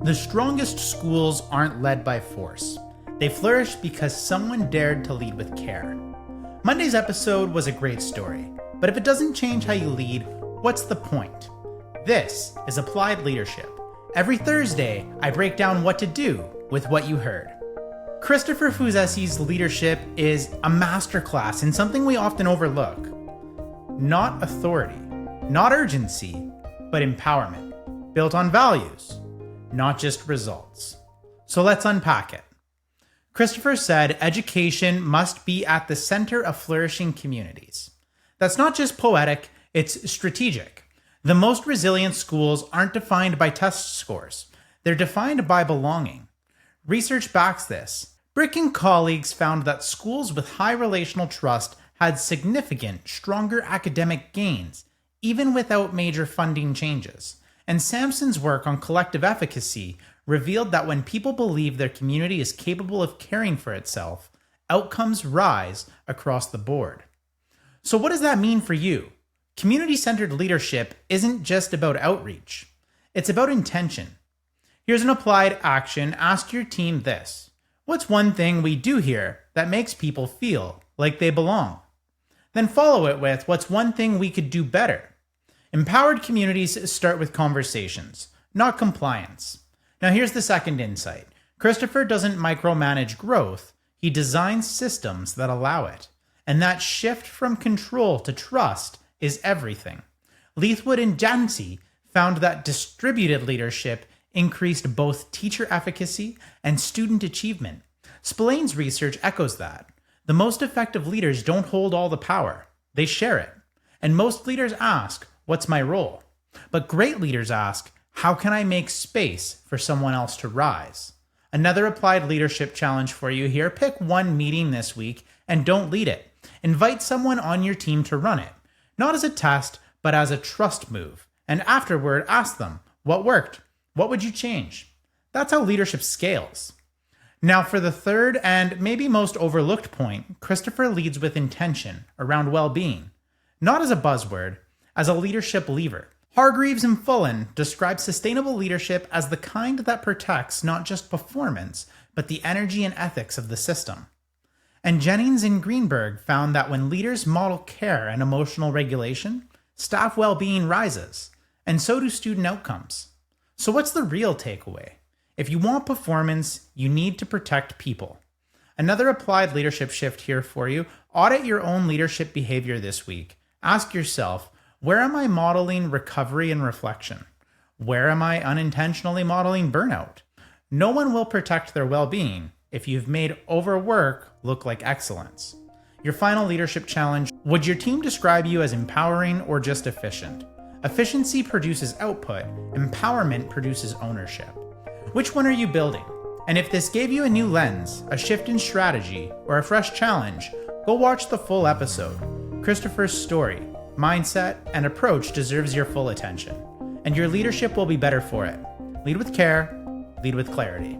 The strongest schools aren't led by force. They flourish because someone dared to lead with care. Monday's episode was a great story, but if it doesn't change how you lead, what's the point? This is Applied Leadership. Every Thursday, I break down what to do with what you heard. Christopher Fuzessy's leadership is a masterclass in something we often overlook. Not authority, not urgency, but empowerment, built on values, not just results. So let's unpack it. Christopher said education must be at the center of flourishing communities. That's not just poetic, it's strategic. The most resilient schools aren't defined by test scores. They're defined by belonging. Research backs this. Brick and colleagues found that schools with high relational trust had significant, stronger academic gains, even without major funding changes. And Sampson's work on collective efficacy revealed that when people believe their community is capable of caring for itself, outcomes rise across the board. So what does that mean for you? Community-centered leadership isn't just about outreach. It's about intention. Here's an applied action. Ask your team this. What's one thing we do here that makes people feel like they belong? Then follow it with, what's one thing we could do better? Empowered communities start with conversations, not compliance. Now here's the second insight. Christopher doesn't micromanage growth. He designs systems that allow it. And that shift from control to trust is everything. Leithwood and Jancy found that distributed leadership increased both teacher efficacy and student achievement. Spillane's research echoes that. The most effective leaders don't hold all the power. They share it. And most leaders ask, what's my role? But great leaders ask, how can I make space for someone else to rise? Another applied leadership challenge for you here. Pick one meeting this week and don't lead it. Invite someone on your team to run it. Not as a test, but as a trust move. And afterward, ask them, what worked? What would you change? That's how leadership scales. Now for the third and maybe most overlooked point, Christopher leads with intention around well-being. Not as a buzzword, as a leadership lever. Hargreaves and Fullen describe sustainable leadership as the kind that protects not just performance, but the energy and ethics of the system. And Jennings and Greenberg found that when leaders model care and emotional regulation, staff well-being rises, and so do student outcomes. So what's the real takeaway? If you want performance, you need to protect people. Another applied leadership shift here for you. Audit your own leadership behavior this week. Ask yourself, where am I modeling recovery and reflection? Where am I unintentionally modeling burnout? No one will protect their well-being if you've made overwork look like excellence. Your final leadership challenge, would your team describe you as empowering or just efficient? Efficiency produces output, empowerment produces ownership. Which one are you building? And if this gave you a new lens, a shift in strategy, or a fresh challenge, go watch the full episode. Christopher's story, mindset, and approach deserves your full attention, and your leadership will be better for it. Lead with care, lead with clarity.